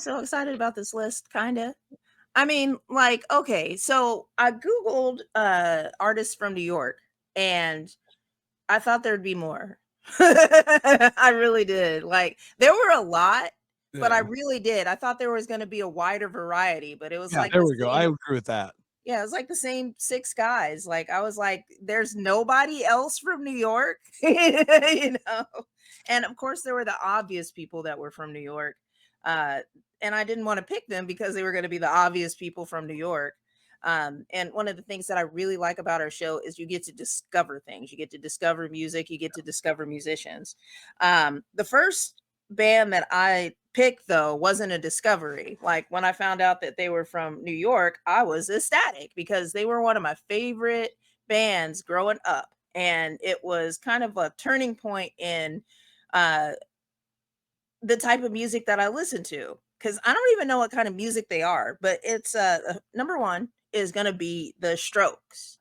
so excited about this list, kinda. I mean, like, okay, so I Googled artists from New York and I thought there'd be more. I really did. Like, there were a lot, but I Yeah. really did. I thought there was gonna be a wider variety, but it was Yeah, like there the we go. I same. agree with that. Yeah, it was like the same 6 guys. Like, I was like, "There's nobody else from New York?" You know? And, of course, there were the obvious people that were from New York, uh, and I didn't wanna pick them because they were gonna be the obvious people from New York. And one of the things that I really like about our show is you get to discover things. You get to discover music, you get to discover musicians. The first band that I picked though wasn't a discovery. Like when I found out that they were from New York, I was ecstatic because they were one of my favorite bands growing up. And it was kind of a turning point in uh, the type of music that I listen to. Cause I don't even know what kind of music they are, but it's number one is gonna be the Strokes.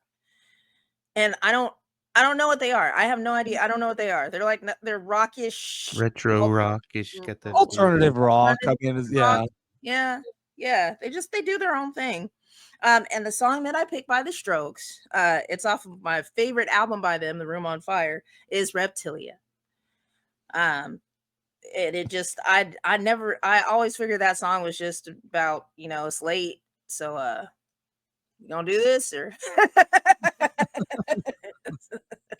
And I don't know what they are. I have no idea. I don't know what they are. They're like they're rockish, Retro rockish, get that feel. Alternative rock. I mean, rock. yeah. Yeah. Yeah. They do their own thing. And the song that I picked by the Strokes, it's off of my favorite album by them, The Room on Fire, is Reptilia. Um, and it just I always figured that song was just about, it's late. So you gonna do this or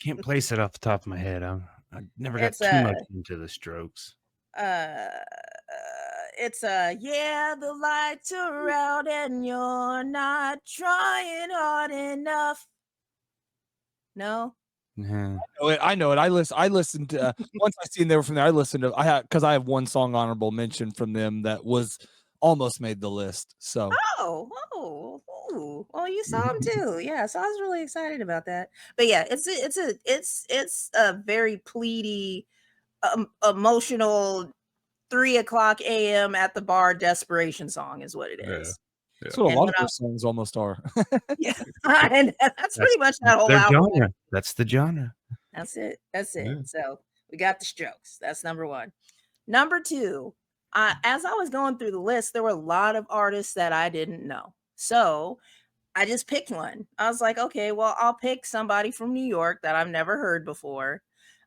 Can't place it off the top of my head. I never got it's too much into the Strokes. uh yeah, the lights are out and you're not trying hard enough. No? Yeah. I know it. I listened to once I seen they were from there, I listened to because I have one song honorable mention from them that was almost made the list. So Oh, well, you saw him too. Yeah, so I was really excited about that. But yeah, it's a very pleady, emotional 3 o'clock a.m. at the bar desperation song is what it Yeah. is. that's what a And lot when of I their songs almost are. yeah, and that's That's pretty much that whole their album. genre. That's the genre. That's it. That's it. Yeah. So we got the Strokes. That's number one. Number two, as I was going through the list, there were a lot of artists that I didn't know. So I just picked one. I was like, okay, well, I'll pick somebody from New York that I've never heard before.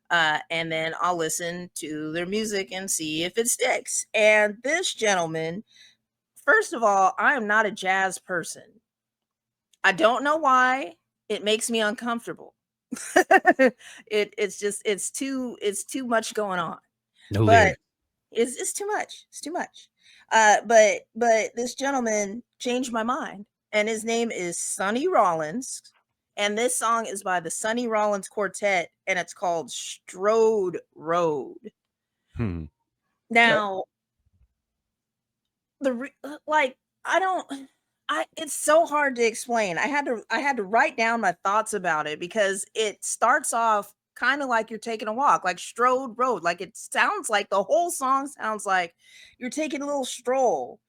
And then I'll listen to their music and see if it sticks. And this gentleman, first of all, I am not a jazz person. I don't know why. It makes me uncomfortable. It's too much going on. No But lyrics. it's too much. It's too much. But this gentleman changed my mind, and his name is Sonny Rollins, and this song is by the Sonny Rollins Quartet, and it's called Strode Road. Hmm. Now, like I don't. It's so hard to explain. I had to write down my thoughts about it because it starts off kind of like you're taking a walk, like Strode Road. Like it sounds like the whole song sounds like you're taking a little stroll.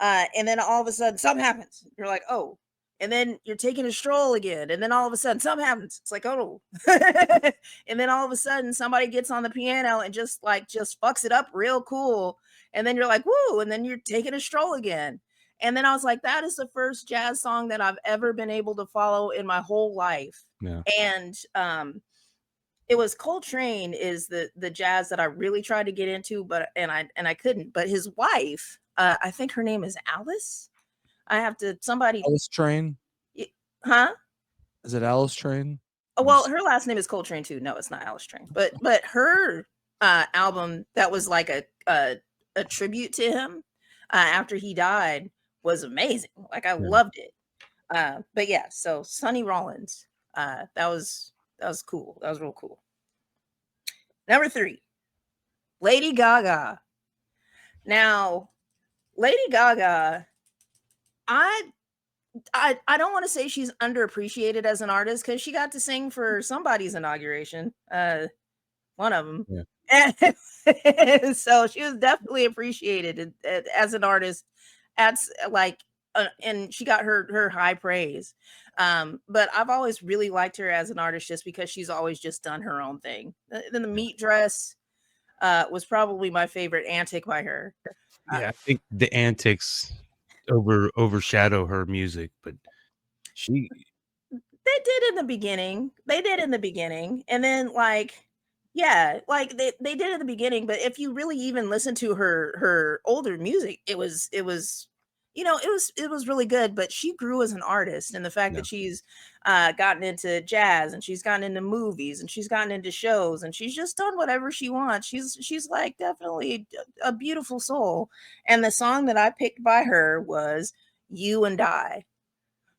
And then all of a sudden something happens. You're like, oh. And then you're taking a stroll again. And then all of a sudden something happens. It's like, oh. And then all of a sudden somebody gets on the piano and just fucks it up real cool. And then you're like, woo. And then you're taking a stroll again. And then I was like, that is the first jazz song that I've ever been able to follow in my whole life. Yeah. And it was Coltrane is the jazz that I really tried to get into, but I couldn't. But his wife, I think her name is Alice. I have to somebody Alice Train. huh? Is it Alice Train? Oh, well, her last name is Coltrane too. No, it's not Alice Train. But her album that was like a tribute to him after he died was amazing. Like I Yeah. loved it. But yeah, so Sonny Rollins, that was cool. That was real cool. Number 3, Lady Gaga. Now, Lady Gaga, I I don't want to say she's underappreciated as an artist because she got to sing for somebody's inauguration. One of them. Yeah. And so she was definitely appreciated as an artist. And she got her high praise. But I've always really liked her as an artist just because she's always just done her own thing. Then the meat dress was probably my favorite antic by her. Yeah, I think the antics overshadow her music, but she They did in the beginning. They did in the beginning. And then yeah, like they did in the beginning, but if you really even listen to her older music, it was it was really good, but she grew as an artist, and the fact yeah. that she's gotten into jazz, and she's gotten into movies, and she's gotten into shows, and she's just done whatever she wants. She's like definitely a beautiful soul. And the song that I picked by her was You and I,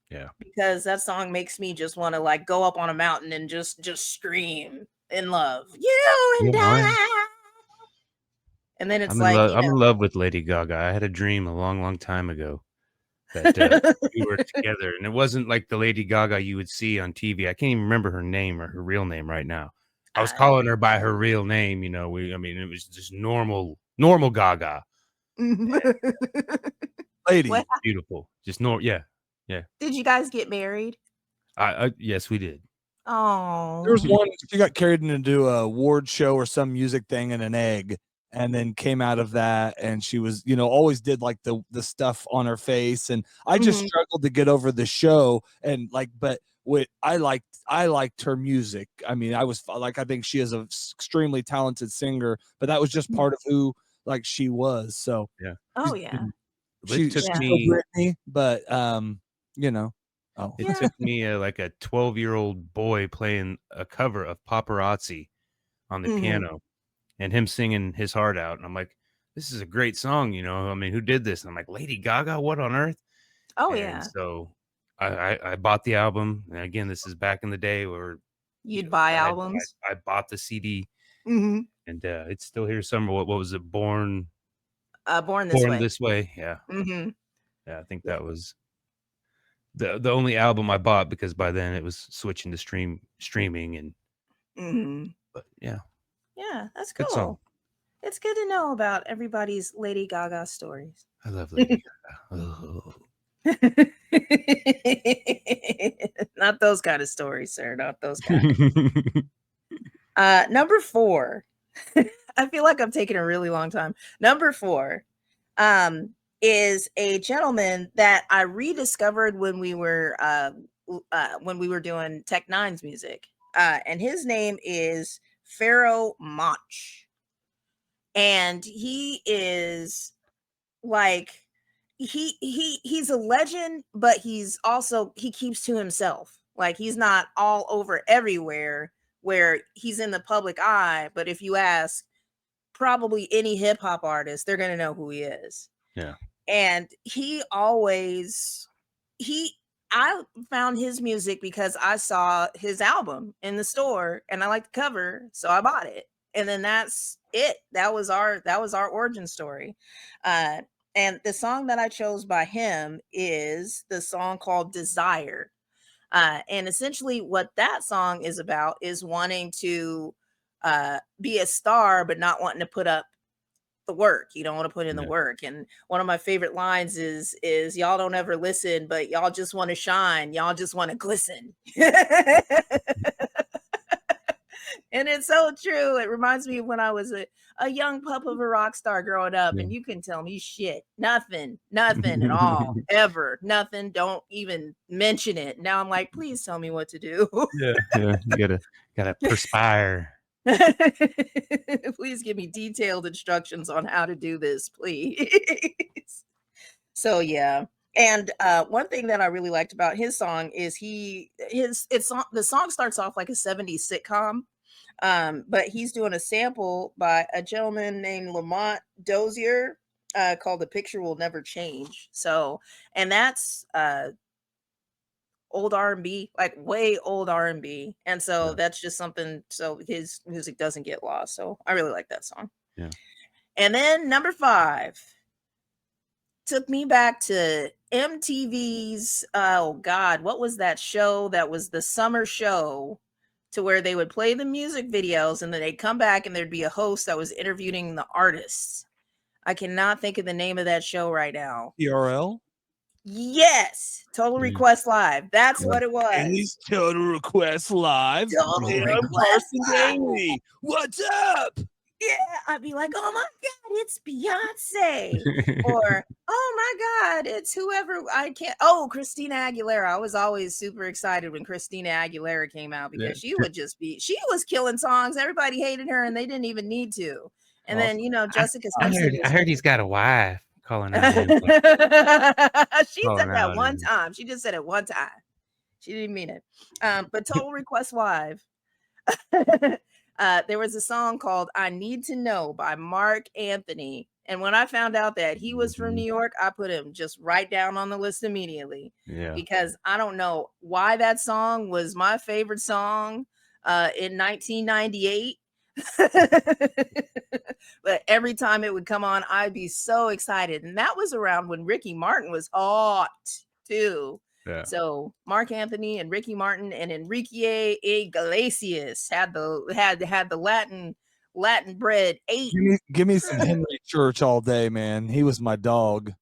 Yeah. because that song makes me just want to like go up on a mountain and just scream in love. You Yeah, and oh, yeah. I. And then it's I'm in like, love. I'm in love with Lady Gaga. I had a dream a long, long time ago that we were together, and it wasn't like the Lady Gaga you would see on TV. I can't even remember her name or her real name right now. I was I calling her by her real name. You know, I mean, it was just normal Gaga. Lady. What Beautiful, just normal. Yeah, yeah. did you guys get married? Yes, we did. There was Oh. one, she got carried into a award show or some music thing in an egg, and then came out of that, and she was, always did like the stuff on her face, and I just Mhm. struggled to get over the show, and like, but what I liked her music. I mean, I think she is a extremely talented singer, but that was just part of who like she was. So Yeah. Oh she's yeah. It took she's Yeah. still me. Britney, but oh It Yeah. took me like a 12-year-old boy playing a cover of Paparazzi on the Mhm. piano and him singing his heart out. And I'm like, this is a great song, you know. I mean, who did this? And I'm like, Lady Gaga, what on earth? Oh And yeah. so I bought the album. And again, this is back in the day where, You'd buy I, albums. I bought the CD, Mhm. and it's still here somewhere. What was it? Born This Born Way. This Way. Yeah. Mhm. Yeah. I think Yeah. that was the only album I bought, because by then it was switching to streaming. And, Mhm. but yeah, Yeah, that's good song. cool. It's good to know about everybody's Lady Gaga stories. I love Lady Gaga. Oh. Not those kind of stories, sir. Not those kind. Number 4. I feel like I'm taking a really long time. Number 4 is a gentleman that I rediscovered when we were doing Tech Nine's music. And his name is Pharoahe Monch. And he is like he's a legend, but he keeps to himself. Like he's not all over everywhere where he's in the public eye, but if you ask probably any hip hop artist, they're going to know who he is. Yeah. And he I found his music because I saw his album in the store and I liked the cover, so I bought it. And then that's it. That was our origin story. And the song that I chose by him is the song called Desire. And essentially what that song is about is wanting to be a star but not wanting to put up the work. You don't want to put in the Yeah. work. And one of my favorite lines is y'all don't ever listen, but y'all just want to shine. Y'all just want to glisten. And it's so true. It reminds me of when I was a young pup of a rock star growing up, Yeah. and you can tell me shit. Nothing at all. Ever. Nothing. Don't even mention it. Now I'm like, please tell me what to do. Yeah. Yeah. You gotta perspire. Please give me detailed instructions on how to do this, please. So yeah. And one thing that I really liked about his song is the song starts off like a 70s sitcom. But he's doing a sample by a gentleman named Lamont Dozier called The Picture Will Never Change. So, and that's old R&B, like way old R&B. And so Yeah. that's just something so his music doesn't get lost. So I really like that song. Yeah. And then number 5 took me back to MTV's oh god, what was that show that was the summer show to where they would play the music videos and then they'd come back and there'd be a host that was interviewing the artists. I cannot think of the name of that show right now. TRL. Yes, Total Mm. Request Live. That's what it was. Daly's Total Request Live. Total Hey, I'm Request Carson Live. Daly. What's up? Yeah, I'd be like, oh my God, it's Beyonce. Or, oh my God, it's whoever I can't. Oh, Christina Aguilera. I was always super excited when Christina Aguilera came out Yeah. because she was killing songs. Everybody hated her and they didn't even need to. And then, Jessica Simpson I was heard he's got a wife calling out him. she said Calling that out one him. time. She just said it one time. She didn't mean it. But Total Request Live. There was a song called I Need to Know by Marc Anthony. And when I found out that he was from New York, I put him just right down on the list immediately. Yeah. Because I don't know why that song was my favorite song in 1998. But every time it would come on, I'd be so excited. And that was around when Ricky Martin was hot too. Yeah. So Marc Anthony and Ricky Martin and Enrique Iglesias had the Latin bread 8. Give me some Henry Church all day, man. He was my dog.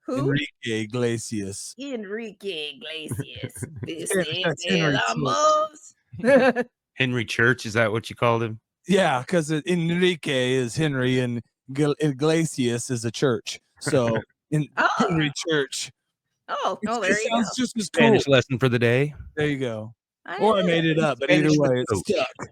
Who? Enrique Iglesias. Enrique Iglesias. This That's is Henry the most. Henry Church, is that what you called him? Yeah, because Enrique is Henry and Iglesias is a church. So Henry Church. Oh, It there you go. sounds just as cool. Spanish lesson for the day. There you go. Or I made it up, but either Spanish way, with it's stuck.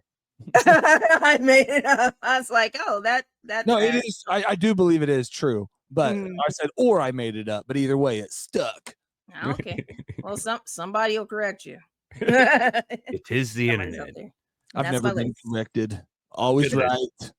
I made it up. I was like, oh, that. No, it is. I do believe it is true. But Mm. I said, or I made it up, but either way, it's stuck. Okay. Well, somebody will correct you. It is the Somebody's internet. out there. I've That's never my been list. corrected. Always Good. right.